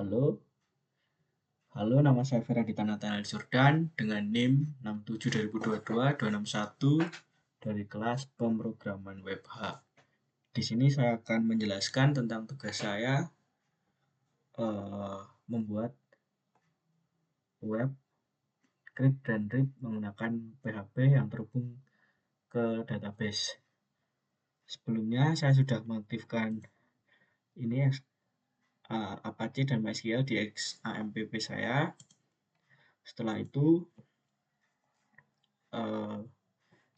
Halo, nama saya Feradita Nathanael Jordan dengan NIM 67/2022-261 dari kelas pemrograman WebH. Di sini saya akan menjelaskan tentang tugas saya membuat web create dan read menggunakan PHP yang terhubung ke database. Sebelumnya saya sudah mengaktifkan ini Apache dan MySQL di XAMPP saya. Setelah itu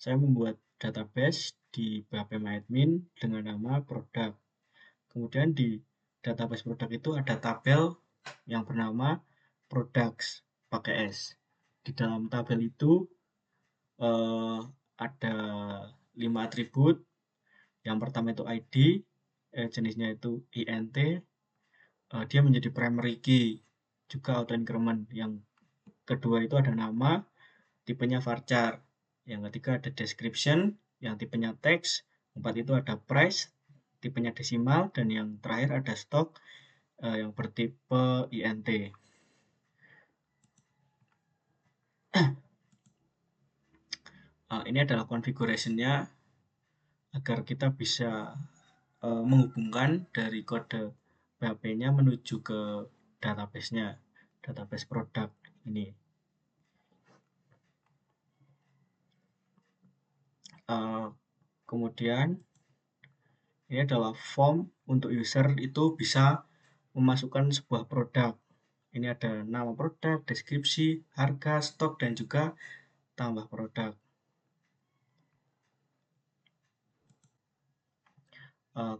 saya membuat database di phpMyAdmin dengan nama produk. Kemudian di database produk itu ada tabel yang bernama products pakai S. Di dalam tabel itu ada 5 atribut. Yang pertama itu ID, jenisnya itu int. Dia menjadi primary key, juga auto increment. Yang kedua itu ada nama, tipenya varchar. Yang ketiga ada description, yang tipenya text. Empat itu ada price, tipenya desimal. Dan yang terakhir ada stock, yang bertipe int. Ini adalah configuration-nya agar kita bisa menghubungkan dari kode PHP-nya menuju ke database-nya, database produk ini. Kemudian ini adalah form untuk user itu bisa memasukkan sebuah produk. Ini ada nama produk, deskripsi, harga, stok, dan juga tambah produk.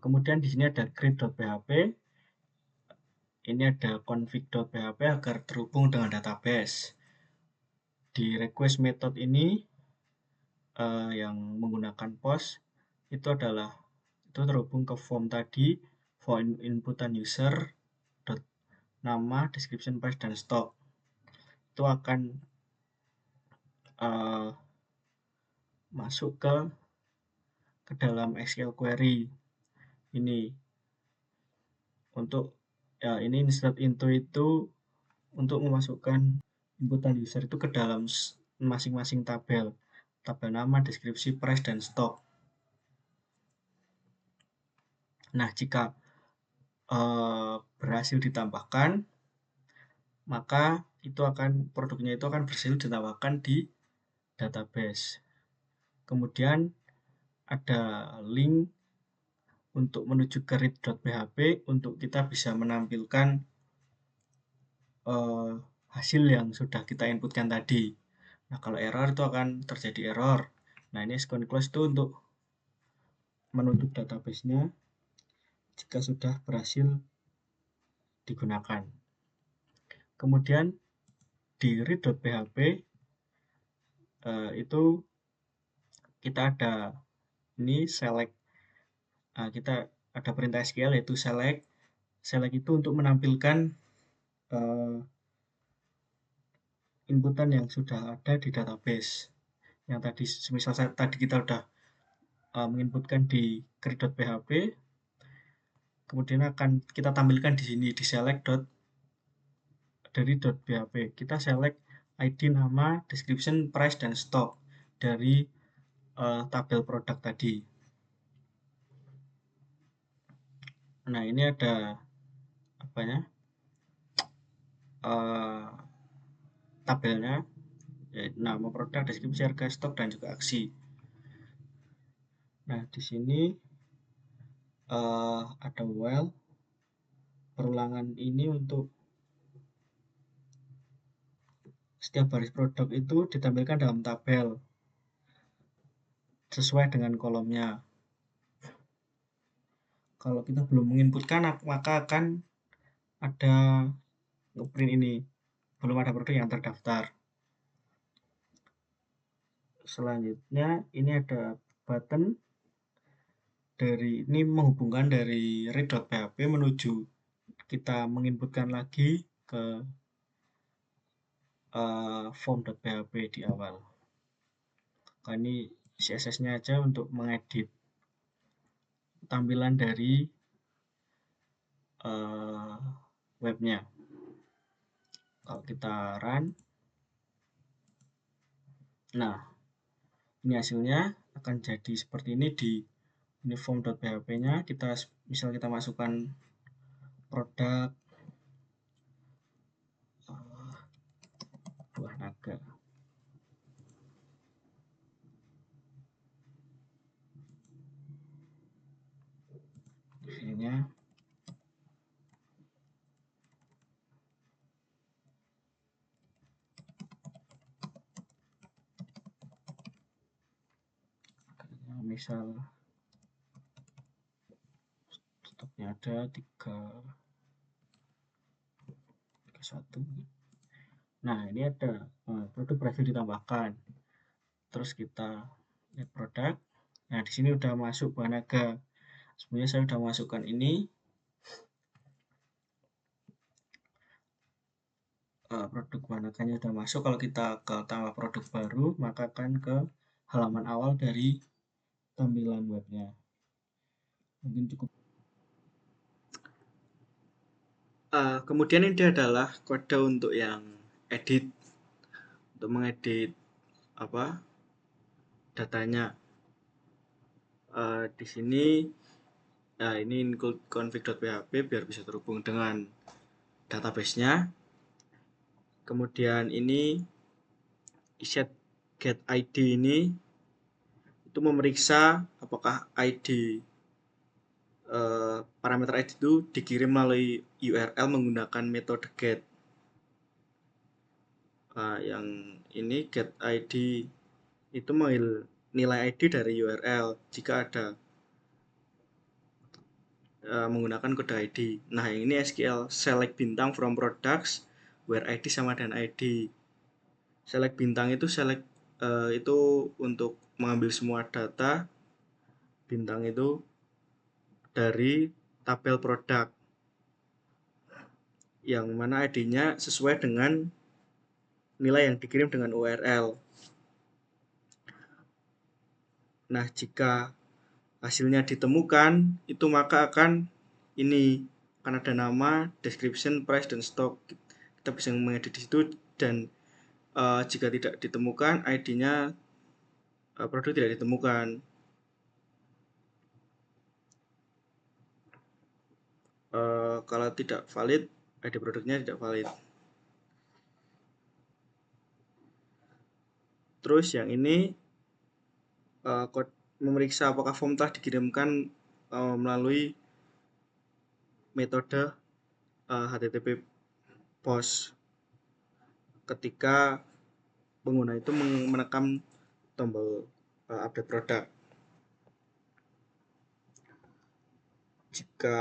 Kemudian di sini ada create.php. Ini ada config.php agar terhubung dengan database. Di request method ini yang menggunakan post itu terhubung ke form tadi, form inputan user, nama, description, price, dan stock. Itu akan masuk ke dalam SQL query ini. Untuk ini insert into itu untuk memasukkan inputan user itu ke dalam masing-masing tabel nama, deskripsi, price, dan stok. Nah, jika berhasil ditambahkan, maka produknya itu akan berhasil ditambahkan di database. Kemudian ada link untuk menuju ke read.php untuk kita bisa menampilkan hasil yang sudah kita inputkan tadi. Nah, kalau error itu akan terjadi error. Nah, ini SQL close itu untuk menutup database-nya jika sudah berhasil digunakan. Kemudian di read.php itu kita ada ini select. Kita ada perintah SQL yaitu select. Select itu untuk menampilkan inputan yang sudah ada di database. Yang tadi, misal tadi kita sudah menginputkan di create.php, kemudian akan kita tampilkan di sini di select dari .php. Kita select ID, nama, description, price, dan stock dari tabel produk tadi. Nah, ini ada tabelnya, yaitu nama produk, deskripsi, harga, stok, dan juga aksi. Nah, di sini ada while. Perulangan ini untuk setiap baris produk itu ditampilkan dalam tabel sesuai dengan kolomnya. Kalau kita belum menginputkan, maka akan ada ngeprint ini, belum ada produk yang terdaftar. Selanjutnya ini ada button ini menghubungkan dari read.php menuju kita menginputkan lagi ke form.php di awal. Nah, ini CSS-nya aja untuk mengedit tampilan dari webnya. Kalau kita run, nah ini hasilnya akan jadi seperti ini di uniform.php-nya. Kita misal kita masukkan produk buah naga. Hasilnya misal stoknya ada 31. Nah, ini ada produk berhasil ditambahkan. Terus kita lihat produk. Nah, di sini udah masuk buah naga. Sebenarnya saya sudah masukkan ini. Produk buah naganya sudah masuk. Kalau kita ke tambah produk baru, maka akan ke halaman awal dari tampilan webnya. Mungkin cukup. Kemudian ini adalah kode untuk yang edit, untuk mengedit datanya. Di sini ini include config.php biar bisa terhubung dengan database-nya. Kemudian ini set get ID ini itu memeriksa apakah ID parameter ID itu dikirim melalui URL menggunakan metode get. Yang ini get ID itu mengambil nilai ID dari URL jika ada menggunakan kode ID. Nah, ini SQL select bintang from products where ID sama dengan ID. Select bintang itu itu untuk mengambil semua data bintang itu dari tabel produk yang mana ID-nya sesuai dengan nilai yang dikirim dengan URL. Nah, jika hasilnya ditemukan, itu maka akan ada nama, description, price, dan stock. Kita bisa mengedit di situ, dan jika tidak ditemukan, ID-nya produk tidak ditemukan. Kalau tidak valid, ID produknya tidak valid. Terus yang ini memeriksa apakah form telah dikirimkan melalui metode HTTP POST ketika pengguna itu menekan tombol update produk. Jika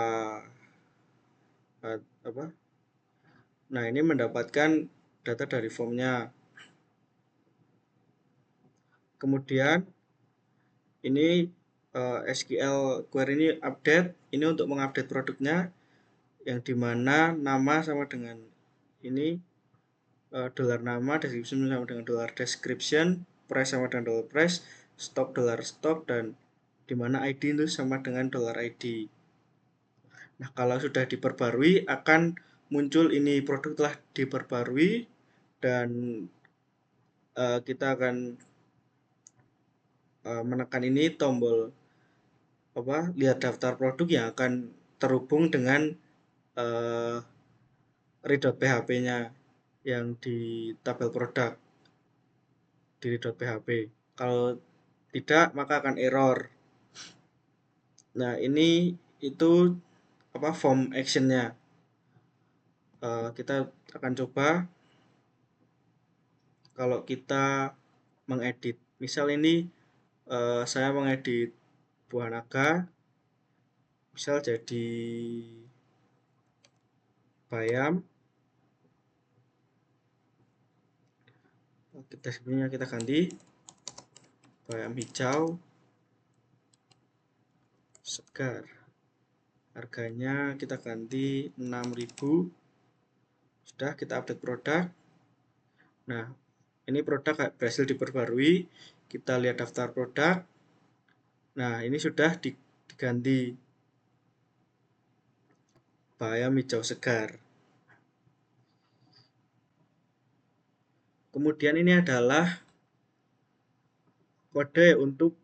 nah ini mendapatkan data dari formnya. Kemudian ini SQL query ini update, ini untuk mengupdate produknya yang dimana nama sama dengan ini dolar nama, description sama dengan dolar description, price sama dengan dollar price, stock dolar stock, dan dimana ID itu sama dengan dollar ID. Nah, kalau sudah diperbarui akan muncul ini produk telah diperbarui, dan kita akan menekan ini tombol lihat daftar produk yang akan terhubung dengan read.php-nya yang di tabel produk di read.php. Kalau tidak maka akan error. Nah, ini itu form action-nya. Kita akan coba kalau kita mengedit. Misal ini saya mengedit buah naga, misal jadi bayam. Sebenarnya kita ganti bayam hijau segar. Harganya kita ganti 6.000. Sudah, kita update produk. Nah, ini produk berhasil diperbarui. Kita lihat daftar produk. Nah, ini sudah diganti bayam hijau segar. Kemudian ini adalah kode untuk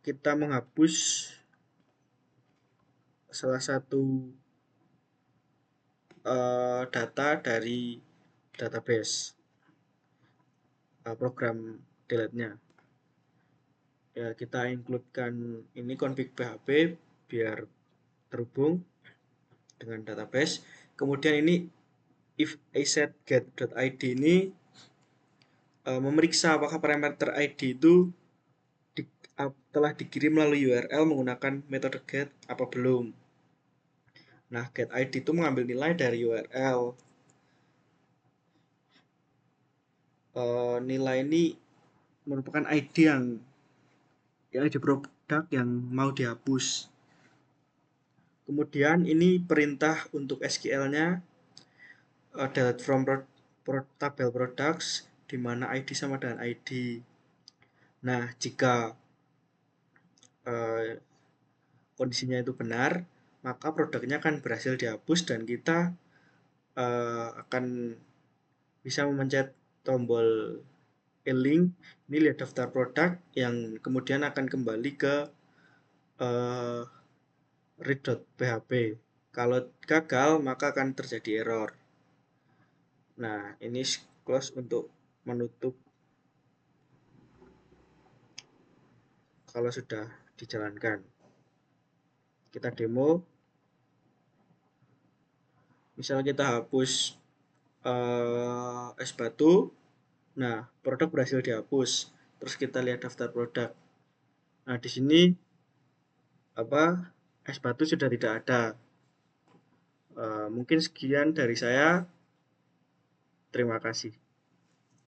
kita menghapus salah satu data dari database, program delete-nya. Ya, kita include-kan ini config PHP biar terhubung dengan database. Kemudian ini if asset get.id ini memeriksa apakah parameter ID itu telah dikirim melalui URL menggunakan metode get apa belum. Nah, get ID itu mengambil nilai dari URL. Nilai ini merupakan ID yang ID produk yang mau dihapus. Kemudian ini perintah untuk SQL-nya delete from tabel products, di mana ID sama dengan ID. Nah, jika kondisinya itu benar, maka produknya akan berhasil dihapus dan kita akan bisa memencet tombol link. Ini lihat daftar produk yang kemudian akan kembali ke read.php. Kalau gagal, maka akan terjadi error. Nah, ini close untuk menutup kalau sudah dijalankan. Kita demo. Misal kita hapus es batu. Nah, produk berhasil dihapus. Terus kita lihat daftar produk. Nah, di sini es batu sudah tidak ada. Mungkin sekian dari saya. Terima kasih.